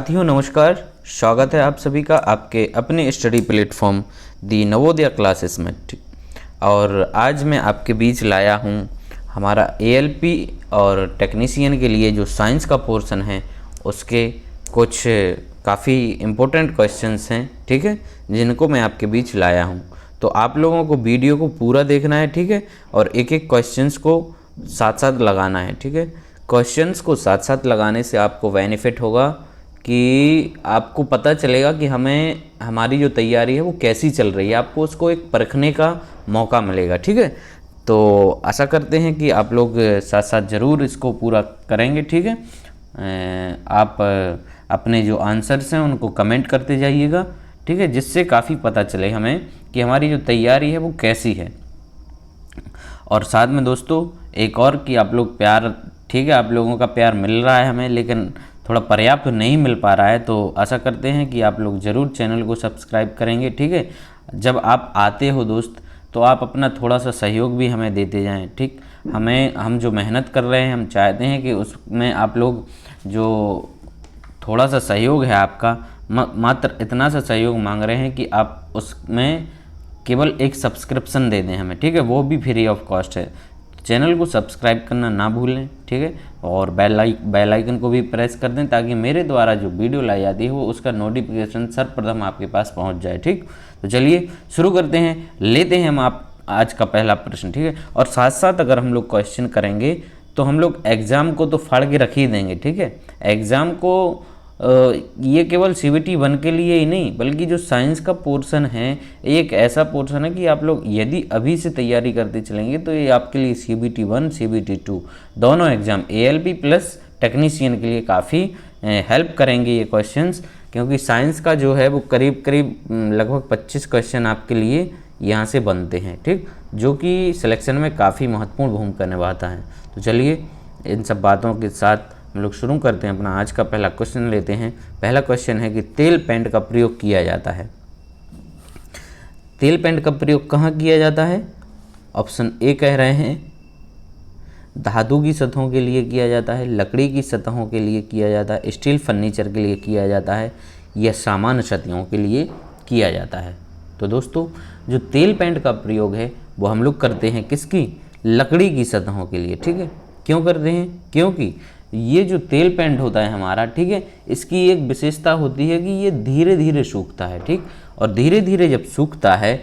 साथियों नमस्कार। स्वागत है आप सभी का आपके अपने स्टडी प्लेटफॉर्म दी नवोदय क्लासेस में। और आज मैं आपके बीच लाया हूँ हमारा एएलपी और टेक्नीशियन के लिए जो साइंस का पोर्शन है उसके कुछ काफ़ी इम्पोर्टेंट क्वेश्चंस हैं, ठीक है, जिनको मैं आपके बीच लाया हूँ। तो आप लोगों को वीडियो को पूरा देखना है, ठीक है, और एक एक क्वेश्चंस को साथ साथ लगाना है, ठीक है। क्वेश्चंस को साथ साथ लगाने से आपको बेनिफिट होगा कि आपको पता चलेगा कि हमें हमारी जो तैयारी है वो कैसी चल रही है, आपको उसको एक परखने का मौका मिलेगा, ठीक है। तो आशा करते हैं कि आप लोग साथ साथ ज़रूर इसको पूरा करेंगे, ठीक है। आप अपने जो आंसर्स हैं उनको कमेंट करते जाइएगा, ठीक है, जिससे काफ़ी पता चले हमें कि हमारी जो तैयारी है वो कैसी है। और साथ में दोस्तों एक और कि आप लोग प्यार, ठीक है, आप लोगों का प्यार मिल रहा है हमें, लेकिन थोड़ा पर्याप्त नहीं मिल पा रहा है, तो आशा करते हैं कि आप लोग ज़रूर चैनल को सब्सक्राइब करेंगे, ठीक है। जब आप आते हो दोस्त तो आप अपना थोड़ा सा सहयोग भी हमें देते जाएं, ठीक। हम जो मेहनत कर रहे हैं हम चाहते हैं कि उसमें आप लोग जो थोड़ा सा सहयोग है आपका, मात्र इतना सा सहयोग मांग रहे हैं कि आप उसमें केवल एक सब्सक्रिप्शन दे दें हमें, ठीक है, वो भी फ्री ऑफ कॉस्ट है। चैनल को सब्सक्राइब करना ना भूलें, ठीक है, और बेल आइकन को भी प्रेस कर दें ताकि मेरे द्वारा जो वीडियो लाई जाती है वो उसका नोटिफिकेशन सर्वप्रथम आपके पास पहुंच जाए, ठीक। तो चलिए शुरू करते हैं, लेते हैं हम आप आज का पहला प्रश्न, ठीक है। और साथ साथ अगर हम लोग क्वेश्चन करेंगे तो हम लोग एग्ज़ाम को तो फाड़ के रख ही देंगे, ठीक है। एग्ज़ाम को ये केवल CBT 1 के लिए ही नहीं बल्कि जो साइंस का पोर्शन है एक ऐसा पोर्शन है कि आप लोग यदि अभी से तैयारी करते चलेंगे तो ये आपके लिए CBT 1 CBT 2 दोनों एग्ज़ाम ALP प्लस टेक्नीशियन के लिए काफ़ी हेल्प करेंगे ये क्वेश्चंस, क्योंकि साइंस का जो है वो करीब करीब लगभग 25 क्वेश्चन आपके लिए यहाँ से बनते हैं, ठीक, जो कि सिलेक्शन में काफ़ी महत्वपूर्ण भूमिका निभाता है। तो चलिए इन सब बातों के साथ हम लोग शुरू करते हैं, अपना आज का पहला क्वेश्चन लेते हैं। पहला क्वेश्चन है कि तेल पेंट का प्रयोग किया जाता है। तेल पेंट का प्रयोग कहाँ किया जाता है? ऑप्शन ए कह रहे हैं धातु की सतहों के लिए किया जाता है, लकड़ी की सतहों के लिए किया जाता है, स्टील फर्नीचर के लिए किया जाता है, या सामान्य सतहों के लिए किया जाता है। तो दोस्तों जो तेल पेंट का प्रयोग है वो हम लोग करते हैं किसकी? लकड़ी की सतहों के लिए, ठीक है। क्यों करते हैं? क्योंकि ये जो तेल पेंट होता है हमारा, ठीक है, इसकी एक विशेषता होती है कि ये धीरे धीरे सूखता है, ठीक, और धीरे धीरे जब सूखता है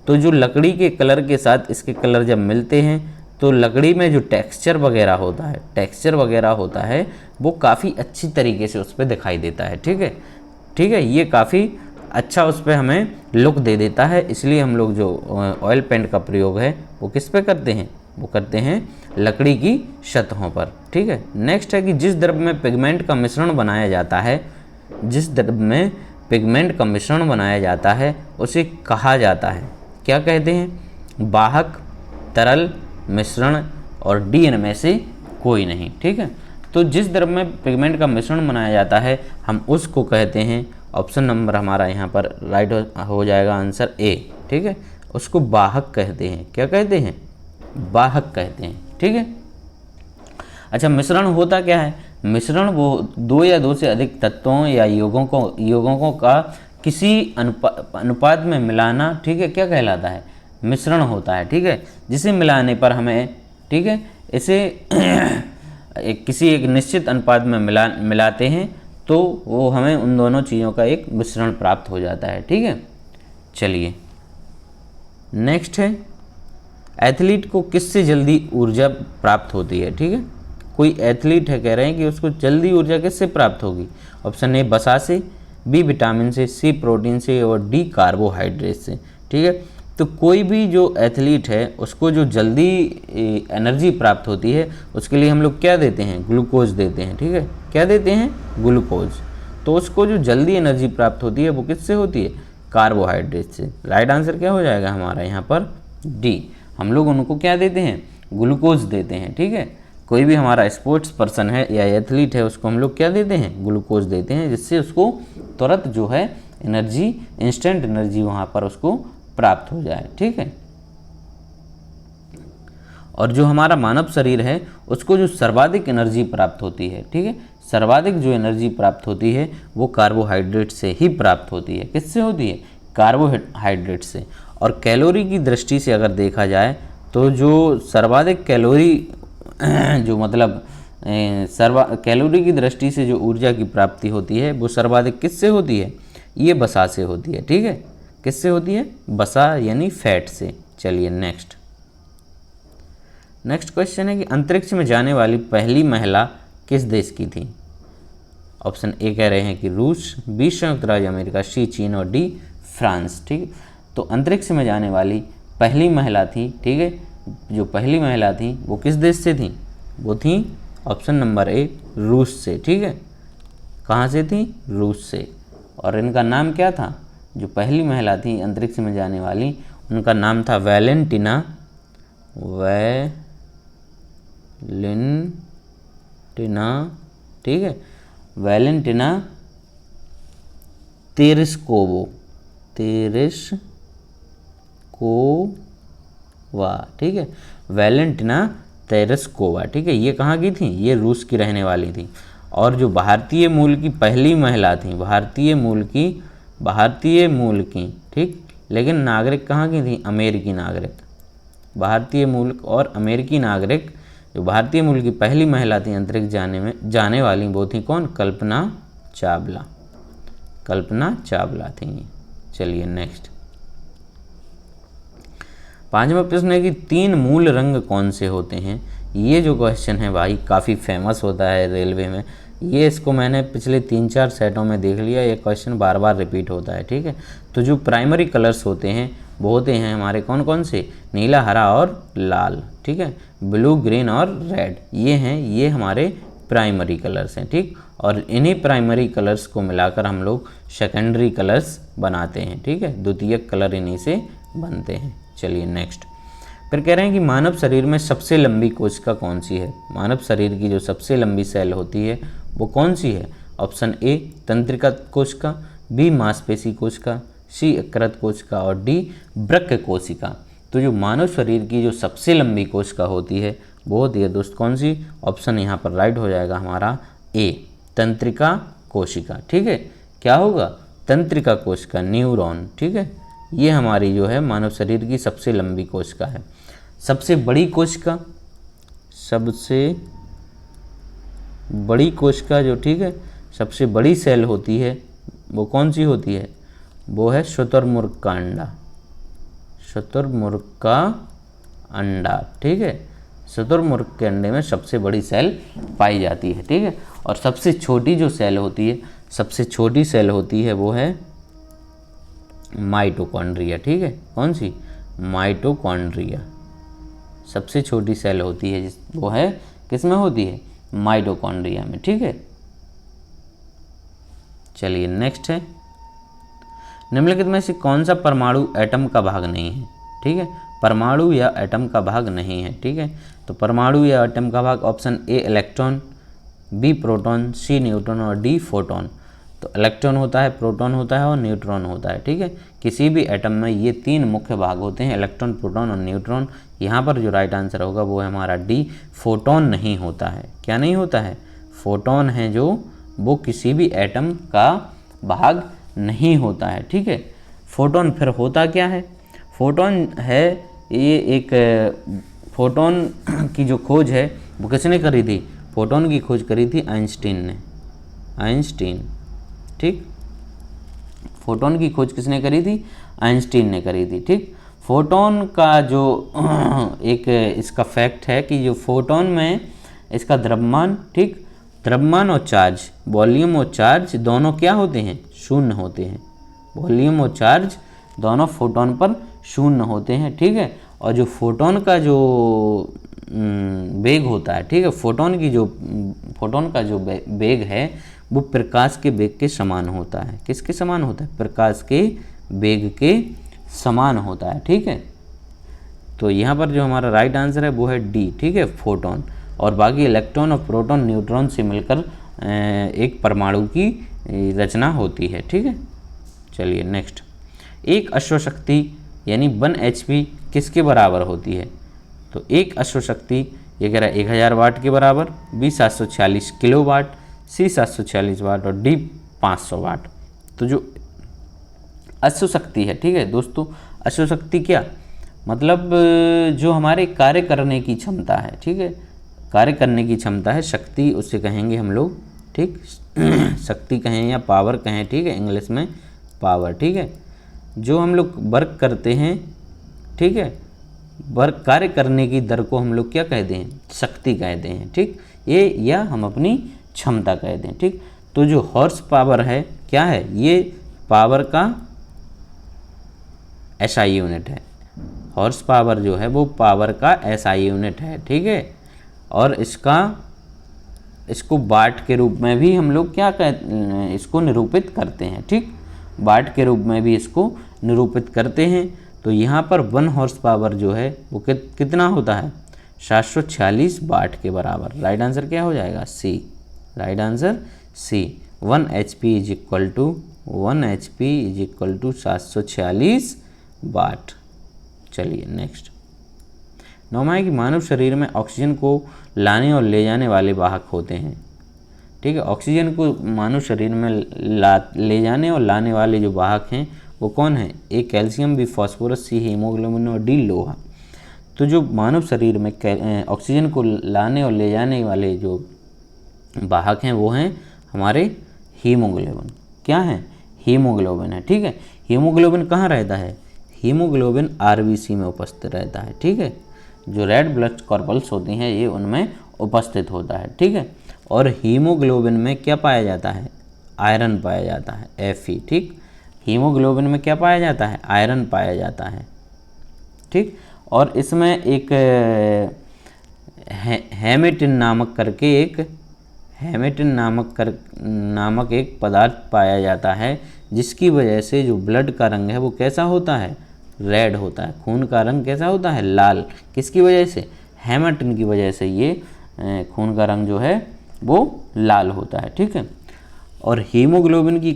तो जो लकड़ी के कलर के साथ इसके कलर जब मिलते हैं तो लकड़ी में जो टेक्सचर वगैरह होता है वो काफ़ी अच्छी तरीके से उस पर दिखाई देता है, ठीक है, ठीक है। ये काफ़ी अच्छा उस पर हमें लुक दे देता है, इसलिए हम लोग जो ऑयल पेंट का प्रयोग है वो किस पे करते हैं? वो करते हैं लकड़ी की सतहों पर, ठीक है। नेक्स्ट है कि जिस द्रव्य में पिगमेंट का मिश्रण बनाया जाता है उसे कहा जाता है, क्या कहते हैं? वाहक, तरल, मिश्रण और डी इनमें से कोई नहीं, ठीक है। तो जिस द्रव्य में पिगमेंट का मिश्रण बनाया जाता है हम उसको कहते हैं, ऑप्शन नंबर हमारा यहाँ पर राइट हो जाएगा आंसर ए, ठीक है, उसको वाहक कहते हैं। क्या कहते हैं? वाहक कहते हैं, ठीक है। अच्छा, मिश्रण होता क्या है? मिश्रण वो दो या दो से अधिक तत्वों या यौगिकों का किसी अनुपात में मिलाना, ठीक है, क्या कहलाता है? मिश्रण होता है, ठीक है, जिसे मिलाने पर हमें, ठीक है, इसे किसी एक निश्चित अनुपात में मिलाते हैं तो वो हमें उन दोनों चीज़ों का एक मिश्रण प्राप्त हो जाता है, ठीक है। चलिए नेक्स्ट है एथलीट को किससे जल्दी ऊर्जा प्राप्त होती है, ठीक है। कोई एथलीट है, कह रहे हैं कि उसको जल्दी ऊर्जा किससे प्राप्त होगी? ऑप्शन ए वसा से, बी विटामिन से, सी प्रोटीन से और डी कार्बोहाइड्रेट से, ठीक है। तो कोई भी जो एथलीट है उसको जो जल्दी एनर्जी प्राप्त होती है उसके लिए हम लोग क्या देते हैं? ग्लूकोज देते हैं, ठीक है। क्या देते हैं? ग्लूकोज। तो उसको जो जल्दी एनर्जी प्राप्त होती है वो किससे होती है? कार्बोहाइड्रेट से। राइट आंसर क्या हो जाएगा हमारा यहाँ पर? डी। हम लोग उनको क्या देते हैं? ग्लूकोज देते हैं, ठीक है। कोई भी हमारा स्पोर्ट्स पर्सन है या एथलीट है उसको हम लोग क्या देते हैं? ग्लूकोज देते हैं, जिससे उसको तुरंत जो है एनर्जी, इंस्टेंट एनर्जी वहाँ पर उसको प्राप्त हो जाए, ठीक है। और जो हमारा मानव शरीर है उसको जो सर्वाधिक एनर्जी प्राप्त होती है, ठीक है, सर्वाधिक जो एनर्जी प्राप्त होती है वो कार्बोहाइड्रेट से ही प्राप्त होती है। किससे होती है? कार्बोहाइड्रेट से। और कैलोरी की दृष्टि से अगर देखा जाए तो जो सर्वाधिक कैलोरी जो मतलब कैलोरी की दृष्टि से जो ऊर्जा की प्राप्ति होती है वो सर्वाधिक किससे होती है? ये वसा से होती है, ठीक है। किससे होती है? वसा यानी फैट से। चलिए नेक्स्ट क्वेश्चन है कि अंतरिक्ष में जाने वाली पहली महिला किस देश की थी? ऑप्शन ए कह रहे हैं कि रूस, बी संयुक्त राज्य अमेरिका, सी चीन और डी फ्रांस, ठीक। तो अंतरिक्ष में जाने वाली पहली महिला थी, ठीक है, जो पहली महिला थी वो किस देश से थी? वो थी ऑप्शन नंबर ए रूस से, ठीक है। कहाँ से थी? रूस से। और इनका नाम क्या था? जो पहली महिला थी अंतरिक्ष में जाने वाली, उनका नाम था वैलेंटिना, ठीक है, वैलेंटिना तेरेस्कोवा, ठीक है, वैलेंटिना तेरेस्कोवा, ठीक है। ये कहाँ की थी? ये रूस की रहने वाली थी। और जो भारतीय मूल की पहली महिला थी, भारतीय मूल की, ठीक, लेकिन नागरिक कहाँ की थी? अमेरिकी नागरिक। भारतीय मूल और अमेरिकी नागरिक, जो भारतीय मूल की पहली महिला थी अंतरिक्ष जाने वाली, वो थी कौन? कल्पना चावला थी। चलिए नेक्स्ट, पांचवा प्रश्न है कि 3 मूल रंग कौन से होते हैं? ये जो क्वेश्चन है भाई काफ़ी फेमस होता है रेलवे में। ये इसको मैंने पिछले 3-4 सेटों में देख लिया, ये क्वेश्चन बार बार रिपीट होता है, ठीक है। तो जो प्राइमरी कलर्स होते हैं वो होते हैं हमारे कौन कौन से? नीला, हरा और लाल, ठीक है, ब्लू, ग्रीन और रेड, ये हमारे प्राइमरी कलर्स हैं, ठीक। और इन्हीं प्राइमरी कलर्स को मिलाकर हम लोग सेकेंडरी कलर्स बनाते हैं, ठीक है, द्वितीयक कलर इन्हीं से बनते हैं। चलिए नेक्स्ट, फिर कह रहे हैं कि मानव शरीर में सबसे लंबी कोशिका कौन सी है? मानव शरीर की जो सबसे लंबी सेल होती है वो कौन सी है? ऑप्शन ए तंत्रिका कोशिका, बी मांसपेशी कोशिका, सी यकृत कोशिका और डी वृक्क कोशिका। तो जो मानव शरीर की जो सबसे लंबी कोशिका होती है वो होती है दोस्त कौन सी? ऑप्शन यहाँ पर राइट हो जाएगा हमारा ए, तंत्रिका कोशिका, ठीक है। क्या होगा? तंत्रिका कोशिका, न्यूरॉन, ठीक है। ये हमारी जो है मानव शरीर की सबसे लंबी कोशिका है। सबसे बड़ी कोशिका जो, ठीक है, सबसे बड़ी सेल होती है वो कौन सी होती है? वो है शुतुरमुर्ग का अंडा, ठीक है। शुतुरमुर्ग के अंडे में सबसे बड़ी सेल पाई जाती है, ठीक है। और सबसे छोटी जो सेल होती है, सबसे छोटी सेल होती है वो है माइटोकॉन्ड्रिया, ठीक है। कौन सी? माइटोकॉन्ड्रिया सबसे छोटी सेल होती है, वो है किस में होती है? माइटोकॉन्ड्रिया में, ठीक है। चलिए नेक्स्ट है, निम्नलिखित में से कौन सा परमाणु एटम का भाग नहीं है? ठीक है, परमाणु या एटम का भाग नहीं है, ठीक है। तो परमाणु या एटम का भाग option A electron, B proton, C neutron और डी फोटोन। तो इलेक्ट्रॉन होता है, प्रोटॉन होता है और न्यूट्रॉन होता है, ठीक है। किसी भी एटम में ये 3 मुख्य भाग होते हैं, इलेक्ट्रॉन, प्रोटॉन और न्यूट्रॉन। यहाँ पर जो राइट आंसर होगा वो है हमारा डी, फोटोन नहीं होता है। क्या नहीं होता है? फोटोन है जो, वो किसी भी एटम का भाग नहीं होता है, ठीक है। फोटोन फिर होता क्या है? फोटोन है ये एक, फोटोन की जो खोज है वो किसने करी थी? फोटोन की खोज करी थी आइंस्टीन ने, ठीक। फोटोन की खोज किसने करी थी? आइंस्टीन ने करी थी, ठीक। फोटोन का जो एक इसका फैक्ट है कि जो फोटोन में इसका द्रव्यमान, ठीक, द्रव्यमान और चार्ज, वॉल्यूम और चार्ज दोनों क्या होते हैं? शून्य होते हैं। वॉल्यूम और चार्ज दोनों फोटोन पर शून्य होते हैं, ठीक है। और जो फोटोन का जो वेग होता है, ठीक है, फोटोन का जो वेग है वो प्रकाश के वेग के समान होता है। किसके समान होता है? प्रकाश के वेग के समान होता है, ठीक है। तो यहाँ पर जो हमारा राइट आंसर है वो है डी, ठीक है, फोटोन। और बाकी इलेक्ट्रॉन और प्रोटॉन न्यूट्रॉन से मिलकर एक परमाणु की रचना होती है, ठीक है। चलिए नेक्स्ट, एक अश्वशक्ति यानी 1 HP किसके बराबर होती है? तो एक अश्वशक्ति ये कह रहा है 1000 वाट के बराबर, बी 746 किलो वाट, सी 746 वाट और डी 500 वाट। तो जो अश्वशक्ति है, ठीक है दोस्तों, अश्वशक्ति क्या मतलब जो हमारे कार्य करने की क्षमता है, ठीक है, कार्य करने की क्षमता है, शक्ति उसे कहेंगे हम लोग, ठीक शक्ति कहें या पावर कहें, ठीक है, इंग्लिश में पावर, ठीक है, जो हम लोग वर्क करते हैं, ठीक है, वर्क कार्य करने की दर को हम लोग क्या कहते हैं, शक्ति कहते हैं, ठीक, ये या हम अपनी क्षमता कहते हैं, ठीक। तो जो हॉर्स पावर है क्या है, ये पावर का एसआई यूनिट है, हॉर्स पावर जो है वो पावर का एसआई यूनिट है, ठीक है, और इसको वाट के रूप में भी हम लोग क्या कहते, इसको निरूपित करते हैं, ठीक, वाट के रूप में भी इसको निरूपित करते हैं। तो यहाँ पर 1 हॉर्स पावर जो है वो कितना होता है, 746 वाट के बराबर। राइट आंसर क्या हो जाएगा, C, right answer C. 1 HP is equal to 746 watt. चलिए नेक्स्ट। 9वां है कि मानव शरीर में ऑक्सीजन को लाने और ले जाने वाले वाहक होते हैं, ठीक है, ऑक्सीजन को मानव शरीर में ले जाने और लाने वाले जो वाहक हैं वो कौन है, A calcium, B phosphorus, C haemoglobin और डी लोहा। तो जो मानव शरीर में ऑक्सीजन को लाने और ले जाने वाले जो वाहक हैं वो हैं हमारे हीमोग्लोबिन। क्या है, हीमोग्लोबिन है, ठीक है। हीमोग्लोबिन कहाँ रहता है, हीमोग्लोबिन आरबीसी में उपस्थित रहता है, ठीक है, जो रेड ब्लड कॉर्पल्स होती हैं ये उनमें उपस्थित होता है, ठीक है। और हीमोग्लोबिन में क्या पाया जाता है, आयरन पाया जाता है, Fe, ठीक, हीमोग्लोबिन में क्या पाया जाता है, आयरन पाया जाता है, ठीक। और इसमें एक हेमेटिन नामक एक पदार्थ पाया जाता है जिसकी वजह से जो ब्लड का रंग है वो कैसा होता है, रेड होता है, खून का रंग कैसा होता है, लाल। किसकी वजह से, हेमेटिन की वजह से ये खून का रंग जो है वो लाल होता है, ठीक है। और हीमोग्लोबिन की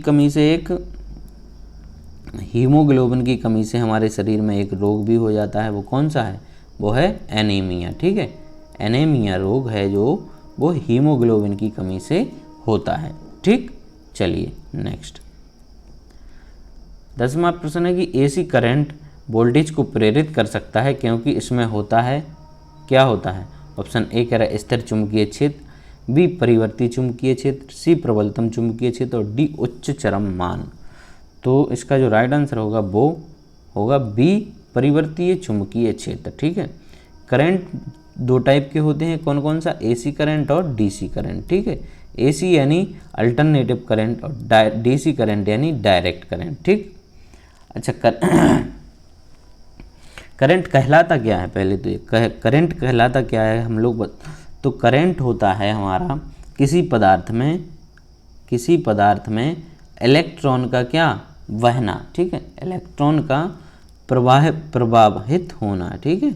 कमी से हमारे शरीर में एक रोग भी हो जाता है, वो कौन सा है, वो है एनीमिया, ठीक है। एनीमिया रोग है जो वो हीमोग्लोबिन की कमी से होता है, ठीक। चलिए नेक्स्ट। 10वां प्रश्न है कि एसी करंट वोल्टेज को प्रेरित कर सकता है क्योंकि इसमें होता है, क्या होता है, ऑप्शन ए कह रहा है स्थिर चुंबकीय क्षेत्र, बी परिवर्ती चुंबकीय क्षेत्र, सी प्रबलतम चुंबकीय क्षेत्र और डी उच्च चरम मान। तो इसका जो राइट आंसर होगा वो होगा बी परिवर्तीय चुंबकीय क्षेत्र, ठीक है। करंट 2 टाइप के होते हैं, कौन कौन सा, एसी करंट और डीसी करंट, ठीक है। एसी यानी अल्टरनेटिव करंट और डीसी करंट यानी डायरेक्ट करंट, ठीक। अच्छा करंट कहलाता क्या है, पहले तो ये करंट कहलाता क्या है हम लोग तो करंट होता है हमारा किसी पदार्थ में इलेक्ट्रॉन का क्या बहना, ठीक है, इलेक्ट्रॉन का प्रवाहित होना, ठीक है।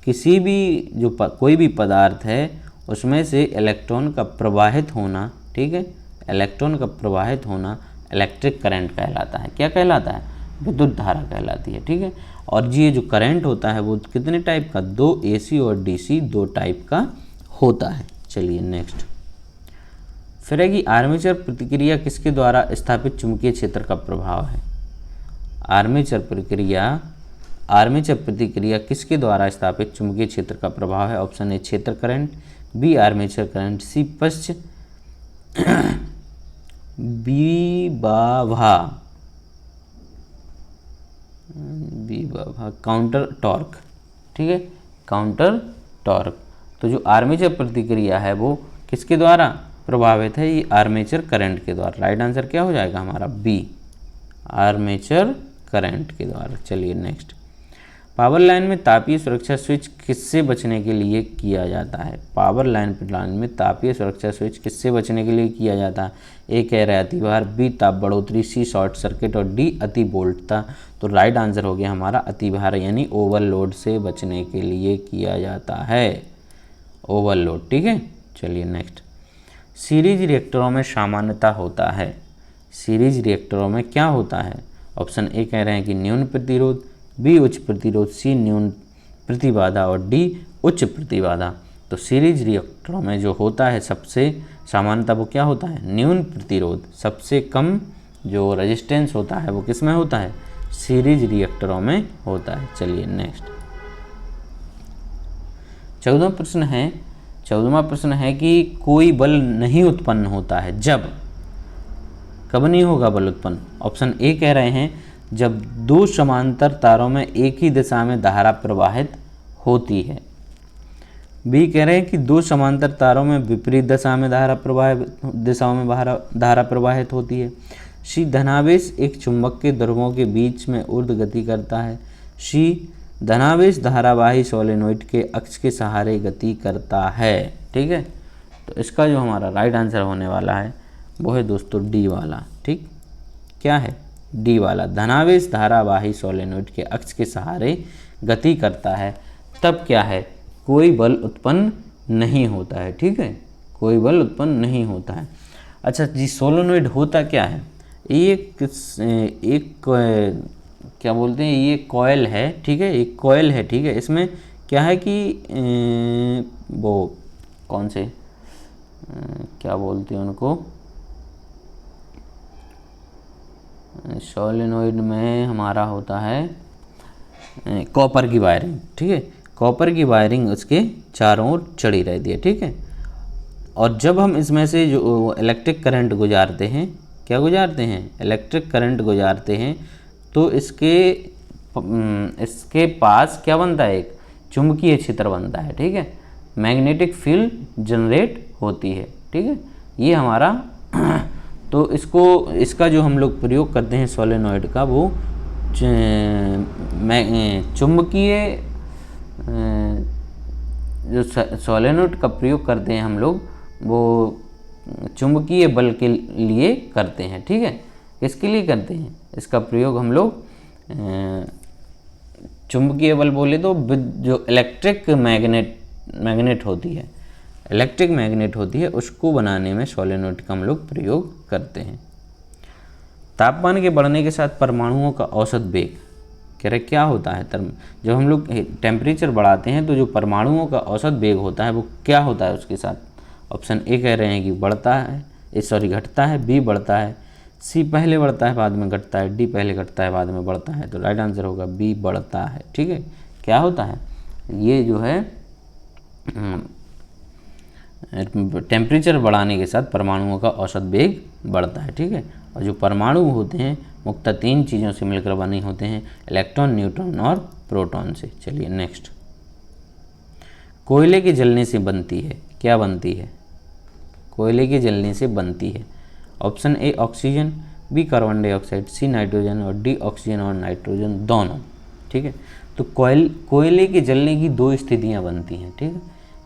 किसी भी जो कोई भी पदार्थ है उसमें से इलेक्ट्रॉन का प्रवाहित होना, ठीक है, इलेक्ट्रॉन का प्रवाहित होना इलेक्ट्रिक करंट कहलाता है। क्या कहलाता है, विद्युत धारा कहलाती है, ठीक है। और ये जो करंट होता है वो कितने टाइप का, 2 एसी और डीसी 2 टाइप का होता है। चलिए नेक्स्ट। फिर है कि आर्मेचर प्रतिक्रिया किसके द्वारा स्थापित चुंबकीय क्षेत्र का प्रभाव है। आर्मेचर प्रतिक्रिया किसके द्वारा स्थापित चुंबकीय क्षेत्र का प्रभाव है। ऑप्शन ए क्षेत्र करंट, बी आर्मेचर करंट, सी पश्च विभव काउंटर टॉर्क, ठीक है, काउंटर टॉर्क। तो जो आर्मेचर प्रतिक्रिया है वो किसके द्वारा प्रभावित है, ये आर्मेचर करंट के द्वारा। राइट आंसर क्या हो जाएगा हमारा बी, आर्मेचर करंट के द्वारा। चलिए नेक्स्ट। पावर लाइन में तापीय सुरक्षा स्विच किससे बचने के लिए किया जाता है। पावर लाइन में तापीय सुरक्षा स्विच किससे बचने के लिए किया जाता है। ए कह रहा है अतिभार, बी ताप बढ़ोतरी, सी शॉर्ट सर्किट और डी अति वोल्टता। तो राइट आंसर हो गया हमारा अतिभार यानी ओवरलोड से बचने के लिए किया जाता है, ओवरलोड, ठीक है। चलिए नेक्स्ट। सीरीज रिएक्टरों में सामान्यता होता है। सीरीज रिएक्टरों में क्या होता है। ऑप्शन ए कह रहे हैं कि न्यून प्रतिरोध, बी उच्च प्रतिरोध, सी न्यून प्रतिबाधा और डी उच्च प्रतिबाधा। तो सीरीज रिएक्टरों में जो होता है सबसे सामान्यतः वो क्या होता है, न्यून प्रतिरोध, सबसे कम जो रेजिस्टेंस होता है वो किस में होता है, सीरीज रिएक्टरों में होता है। चलिए नेक्स्ट 14वां प्रश्न है कि कोई बल नहीं उत्पन्न होता है जब, कब नहीं होगा बल उत्पन्न। ऑप्शन ए कह रहे हैं जब दो समांतर तारों में एक ही दिशा में धारा प्रवाहित होती है। बी कह रहे हैं कि दो समांतर तारों में विपरीत दिशाओं में धारा प्रवाहित होती है। सी धनावेश एक चुंबक के ध्रुवों के बीच में ऊर्ध्व गति करता है। सी धनावेश धारावाही सोलेनोइड के अक्ष के सहारे गति करता है। ठीक है, तो इसका जो हमारा राइट आंसर होने वाला है वो है दोस्तों डी वाला। ठीक, क्या है, डी वाला, धनावेश धारावाही सोलेनोइड के अक्ष के सहारे गति करता है, तब क्या है, कोई बल उत्पन्न नहीं होता है। ठीक है, कोई बल उत्पन्न नहीं होता है। अच्छा जी, सोलेनोइड होता क्या है, एक क्या बोलते हैं, ये कॉयल है। ठीक है, एक कॉयल है। ठीक है, इसमें क्या है कि वो कौन से क्या बोलते हैं उनको, सोलेनोइड में हमारा होता है कॉपर की वायरिंग। ठीक है, कॉपर की वायरिंग उसके चारों ओर चढ़ी रहती है। ठीक है, और जब हम इसमें से जो इलेक्ट्रिक करंट गुजारते हैं, क्या गुजारते हैं, इलेक्ट्रिक करंट गुजारते हैं, तो इसके पास क्या बनता है, एक चुंबकीय क्षेत्र बनता है। ठीक है, मैग्नेटिक फील्ड जनरेट होती है। ठीक है, ये हमारा तो इसका जो हम लोग प्रयोग करते हैं सोलेनोइड का, वो चुंबकीय जो सोलेनोइड का प्रयोग करते हैं हम लोग, वो चुंबकीय बल के लिए करते हैं। ठीक है, किसके लिए करते हैं, इसका प्रयोग हम लोग चुंबकीय बल बोले तो जो इलेक्ट्रिक मैग्नेट होती है, इलेक्ट्रिक मैग्नेट होती है, उसको बनाने में सोलेनोइड का हम लोग प्रयोग करते हैं। तापमान के बढ़ने के साथ परमाणुओं का औसत वेग, कह रहे क्या होता है, जब हम लोग टेम्परेचर बढ़ाते हैं तो जो परमाणुओं का औसत वेग होता है वो क्या होता है उसके साथ। ऑप्शन ए कह रहे हैं कि बढ़ता है, घटता है। बी बढ़ता है। सी पहले बढ़ता है बाद में घटता है। डी पहले घटता है बाद में बढ़ता है। तो राइट आंसर होगा बी, बढ़ता है। ठीक है, क्या होता है, ये जो है टेम्परेचर बढ़ाने के साथ परमाणुओं का औसत वेग बढ़ता है। ठीक है, और जो परमाणु होते हैं मुख्यतः 3 चीज़ों से मिलकर बने होते हैं, इलेक्ट्रॉन, न्यूट्रॉन और प्रोटॉन से। चलिए नेक्स्ट, कोयले के जलने से बनती है, क्या बनती है, कोयले के जलने से बनती है। Option A oxygen, B carbon dioxide, C nitrogen और डी ऑक्सीजन और नाइट्रोजन दोनों। ठीक है, तो कोयले के जलने की 2 स्थितियाँ बनती हैं। ठीक है,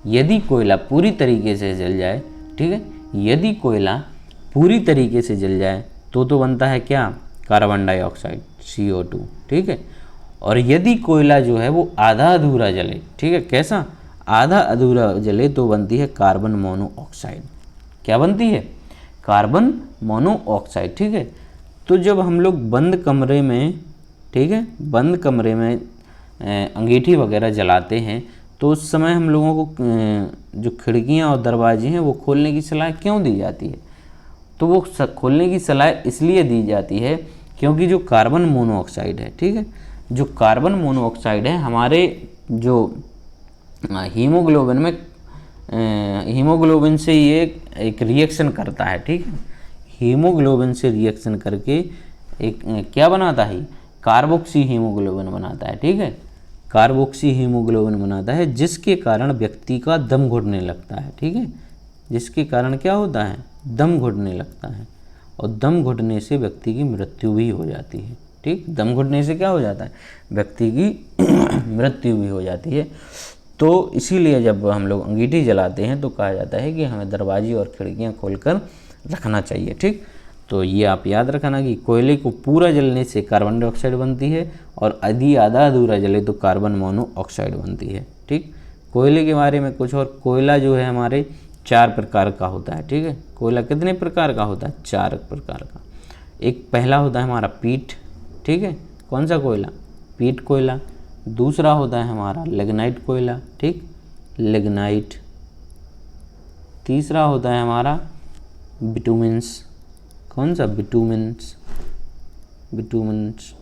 यदि कोयला पूरी तरीके से जल जाए, ठीक है, यदि कोयला पूरी तरीके से जल जाए तो बनता है क्या, कार्बन डाइऑक्साइड CO2। ठीक है, और यदि कोयला जो है वो आधा अधूरा जले, ठीक है, कैसा, आधा अधूरा जले, तो बनती है कार्बन मोनोऑक्साइड। क्या बनती है, कार्बन मोनोऑक्साइड। ठीक है, तो जब हम लोग बंद कमरे में, ठीक है, बंद कमरे में अंगीठी वगैरह जलाते हैं तो उस समय हम लोगों को जो खिड़कियां और दरवाजे हैं वो खोलने की सलाह क्यों दी जाती है, तो वो खोलने की सलाह इसलिए दी जाती है क्योंकि जो कार्बन मोनोऑक्साइड है, ठीक है, जो कार्बन मोनोऑक्साइड है हमारे जो हीमोग्लोबिन में, हीमोग्लोबिन से ये एक रिएक्शन करता है। ठीक है, हीमोग्लोबिन से रिएक्शन करके एक क्या बनाता है, कार्बोक्सी हीमोग्लोबिन बनाता है। ठीक है, कार्बोक्सी हीमोग्लोबिन बनाता है, जिसके कारण व्यक्ति का दम घुटने लगता है। ठीक है, जिसके कारण क्या होता है, दम घुटने लगता है, और दम घुटने से व्यक्ति की मृत्यु भी हो जाती है। ठीक, दम घुटने से क्या हो जाता है, व्यक्ति की मृत्यु भी हो जाती है। तो इसीलिए जब हम लोग अंगीठी जलाते हैं तो कहा जाता है कि हमें दरवाजे और खिड़कियां खोलकर रखना चाहिए। ठीक, तो ये आप याद रखना कि कोयले को पूरा जलने से कार्बन डाइऑक्साइड बनती है, और यदि आधा अधूरा जले तो कार्बन मोनोऑक्साइड बनती है। ठीक, कोयले के बारे में कुछ और, कोयला जो है हमारे 4 प्रकार का होता है। ठीक है, कोयला कितने प्रकार का होता है, 4 प्रकार का। एक पहला होता है हमारा पीट। ठीक है, कौन सा कोयला, पीट कोयला। दूसरा होता है हमारा लिग्नाइट कोयला, ठीक, लिग्नाइट। तीसरा होता है हमारा बिटुमेंस, कौन सा, बिटुमेंस, बिटुमेंस।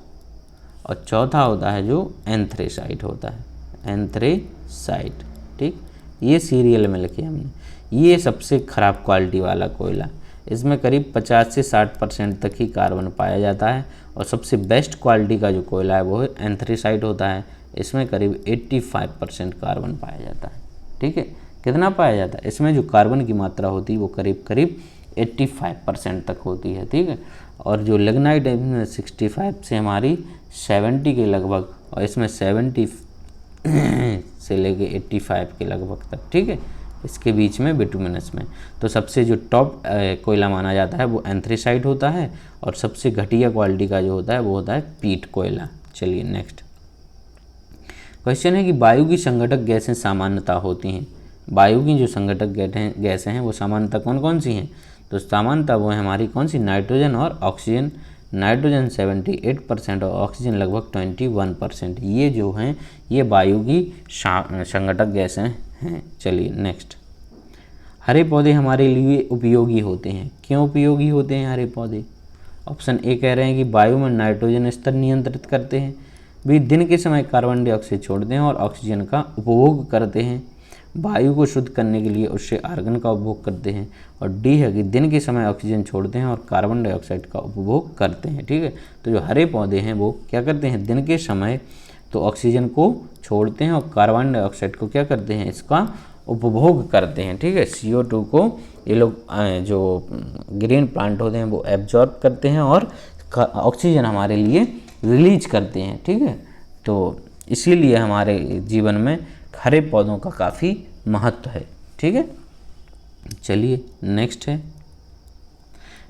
और चौथा होता है जो एंथ्रेसाइट होता है, एंथ्रेसाइट, ठीक। ये सीरियल में लिखे हमने। ये सबसे ख़राब क्वालिटी वाला कोयला, इसमें करीब 50 से 60% तक ही कार्बन पाया जाता है। और सबसे बेस्ट क्वालिटी का जो कोयला है वो एंथ्रेसाइट होता है, इसमें करीब 85% कार्बन पाया जाता है, ठीक है। कितना पाया जाता है, इसमें जो कार्बन की मात्रा होती है वो करीब करीब 85% तक होती है, ठीक है। और जो लिग्नाइट है 65 से हमारी 70 के लगभग, और इसमें 70 से लेके 85 के लगभग तक, ठीक है, इसके बीच में बिटुमिनस में। तो सबसे जो टॉप कोयला माना जाता है वो एंथ्रेसाइट होता है, और सबसे घटिया क्वालिटी का जो होता है वो होता है पीट कोयला। चलिए नेक्स्ट क्वेश्चन है कि वायु की संघटक गैसें सामान्यतः होती हैं। वायु की जो संघटक गैसें हैं वो सामान्यतः कौन कौन सी हैं, तो सामान्यतः वो है हमारी कौन सी, नाइट्रोजन और ऑक्सीजन। नाइट्रोजन 78% और ऑक्सीजन लगभग 21%। ये जो हैं ये वायु की संघटक गैसें हैं। चलिए नेक्स्ट, हरे पौधे हमारे लिए उपयोगी होते हैं। क्यों उपयोगी होते हैं हरे पौधे? ऑप्शन ए कह रहे हैं कि वायु में नाइट्रोजन स्तर नियंत्रित करते हैं, भी दिन के समय कार्बन डाइऑक्साइड छोड़ते हैं और ऑक्सीजन का उपभोग करते हैं, वायु को शुद्ध करने के लिए उससे आर्गन का उपभोग करते हैं, और डी है कि दिन के समय ऑक्सीजन छोड़ते हैं और कार्बन डाइऑक्साइड का उपभोग करते हैं, ठीक है। तो जो हरे पौधे हैं वो क्या करते हैं, दिन के समय तो ऑक्सीजन को छोड़ते हैं और कार्बन डाइऑक्साइड को क्या करते हैं, इसका उपभोग करते हैं, ठीक है। CO2 को ये लोग जो ग्रीन प्लांट होते हैं वो एब्जॉर्ब करते हैं और ऑक्सीजन हमारे लिए रिलीज करते हैं, ठीक है। तो इसीलिए हमारे जीवन में हरे पौधों का काफ़ी महत्व है, ठीक है। चलिए नेक्स्ट है,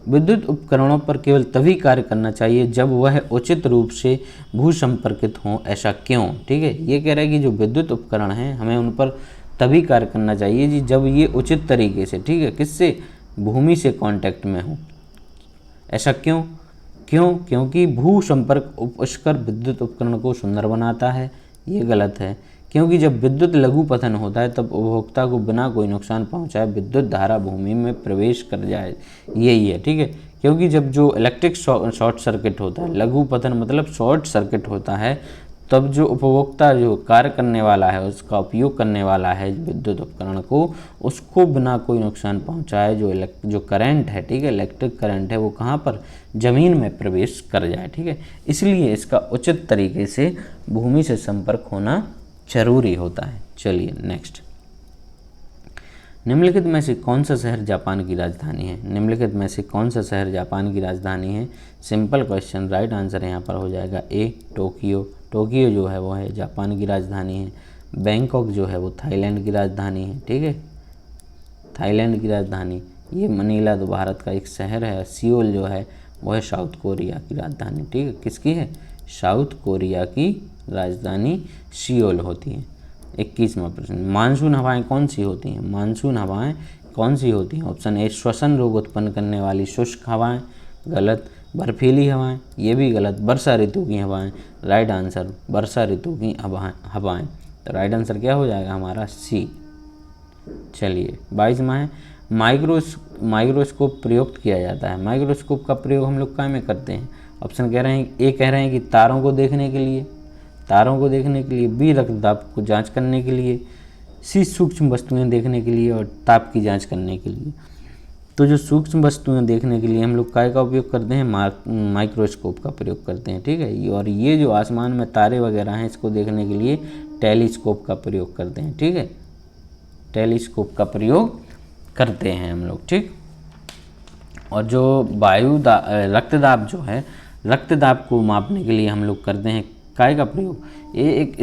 विद्युत उपकरणों पर केवल तभी कार्य करना चाहिए जब वह उचित रूप से भू संपर्कित हों, ऐसा क्यों? ठीक है, ये कह रहा है कि जो विद्युत उपकरण हैं हमें उन पर तभी कार्य करना चाहिए जी जब ये उचित तरीके से, ठीक है, किससे, भूमि से कांटेक्ट में हो। ऐसा क्यों? क्योंकि भू संपर्क उपस्कर विद्युत उपकरण को सुंदर बनाता है। ये गलत है, क्योंकि जब विद्युत लघु पतन होता है तब उपभोक्ता को बिना कोई नुकसान पहुंचाए विद्युत धारा भूमि में प्रवेश कर जाए, यही है, ठीक है। क्योंकि जब जो इलेक्ट्रिक शॉर्ट सर्किट होता है, लघु पतन मतलब शॉर्ट सर्किट होता है, तब जो उपभोक्ता जो कार्य करने वाला है, उसका उपयोग करने वाला है विद्युत उपकरण को, उसको बिना कोई नुकसान पहुंचाए जो करंट है, ठीक है, इलेक्ट्रिक करंट है, वो कहाँ पर, ज़मीन में प्रवेश कर जाए, ठीक है। इसलिए इसका उचित तरीके से भूमि से संपर्क होना जरूरी होता है। चलिए नेक्स्ट, निम्नलिखित में से कौन सा शहर जापान की राजधानी है? निम्नलिखित में से कौन सा शहर जापान की राजधानी है? सिंपल क्वेश्चन, राइट आंसर यहाँ पर हो जाएगा ए, टोक्यो। टोक्यो जो है वो है जापान की राजधानी है। बैंकॉक जो है वो थाईलैंड की राजधानी है, ठीक है, थाईलैंड की राजधानी। ये मनीला तो भारत का एक शहर है। सियोल जो है वो है साउथ कोरिया की राजधानी, ठीक है, किसकी है, साउथ कोरिया की राजधानी सियोल होती है। 21वां प्रश्न, मानसून हवाएं कौन सी होती हैं? मानसून हवाएं कौन सी होती हैं? ऑप्शन ए, श्वसन रोग उत्पन्न करने वाली शुष्क हवाएं, गलत। बर्फीली हवाएं, ये भी गलत। वर्षा ऋतु की हवाएं, राइट आंसर, वर्षा ऋतु की हवाएं। तो राइट आंसर क्या हो जाएगा हमारा, सी। चलिए 22वां है, माइक्रोस्कोप प्रयुक्त किया जाता है। माइक्रोस्कोप का प्रयोग हम लोग क्या में करते हैं? ऑप्शन कह रहे हैं, ए कह रहे हैं कि तारों को देखने के लिए, तारों को देखने के लिए, बी रक्तदाब को जांच करने के लिए, सी सूक्ष्म वस्तुएं देखने के लिए, और ताप की जांच करने के लिए। तो जो सूक्ष्म वस्तुएं देखने के लिए हम लोग काय का उपयोग करते हैं, माइक्रोस्कोप का प्रयोग करते हैं, ठीक है। और ये जो आसमान में तारे वगैरह हैं इसको देखने के लिए टेलीस्कोप का प्रयोग करते हैं, ठीक है, टेलीस्कोप का प्रयोग करते हैं हम लोग, ठीक। और जो रक्तदाब जो है, रक्तदाब को मापने के लिए हम लोग करते हैं काय का प्रयोग, ये एक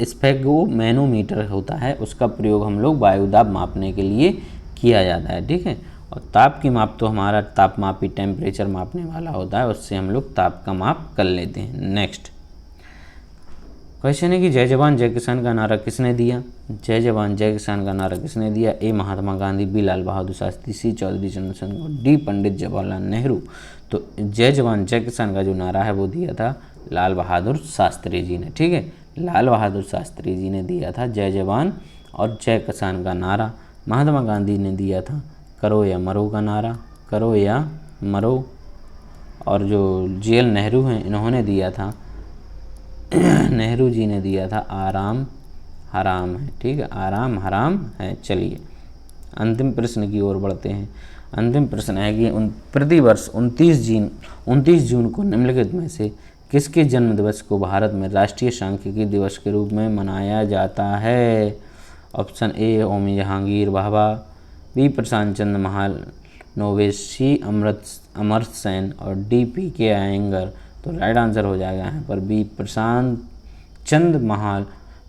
स्फेगोमैनोमीटर होता है, उसका प्रयोग हम लोग वायुदाब मापने के लिए किया जाता है, ठीक है। और ताप की माप तो हमारा तापमापी टेम्परेचर मापने वाला होता है, उससे हम लोग ताप का माप कर लेते हैं। नेक्स्ट क्वेश्चन है कि जय जवान जय किसान का नारा किसने दिया? जय जवान जय किसान का नारा किसने दिया? ए, महात्मा गांधी, बी, लाल बहादुर शास्त्री, सी, चौधरी चरण सिंह, डी, पंडित जवाहरलाल नेहरू। तो जय जवान जय किसान का जो नारा है वो दिया था लाल बहादुर शास्त्री जी ने, ठीक है। लाल बहादुर शास्त्री जी ने दिया था जय जवान और जय किसान का नारा। महात्मा गांधी ने दिया था करो या मरो का नारा, करो या मरो। और जो JL नेहरू हैं इन्होंने दिया था नेहरू जी ने दिया था आराम हराम है। ठीक है, आराम हराम है। चलिए अंतिम प्रश्न की ओर बढ़ते हैं। अंतिम प्रश्न है कि प्रतिवर्ष 29 जून को निम्नलिखित में से किसके जन्म दिवस को भारत में राष्ट्रीय सांख्यिकी दिवस के रूप में मनाया जाता है? Option A Homi Jahangir Bhabha, B Prashanta Chandra Mahalanobis, C Amartya Sen और डी PK अयंगर। तो राइट आंसर हो जाएगा यहाँ पर बी प्रशांत चंद्र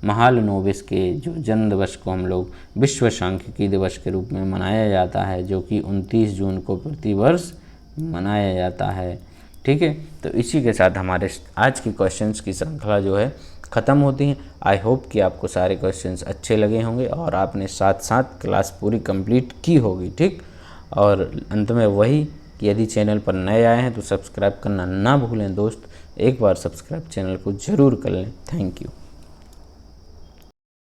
महालनोबिस के जो जन्म दिवस को हम लोग विश्व सांख्यिकी दिवस के रूप में मनाया जाता है, जो कि 29 जून को प्रतिवर्ष मनाया जाता है। ठीक है, तो इसी के साथ हमारे आज की क्वेश्चंस की श्रृंखला जो है ख़त्म होती है। आई होप कि आपको सारे क्वेश्चंस अच्छे लगे होंगे और आपने साथ क्लास पूरी कंप्लीट की होगी। ठीक, और अंत में वही कि यदि चैनल पर नए आए हैं तो सब्सक्राइब करना ना भूलें दोस्त। एक बार सब्सक्राइब चैनल को ज़रूर कर लें। Thank you.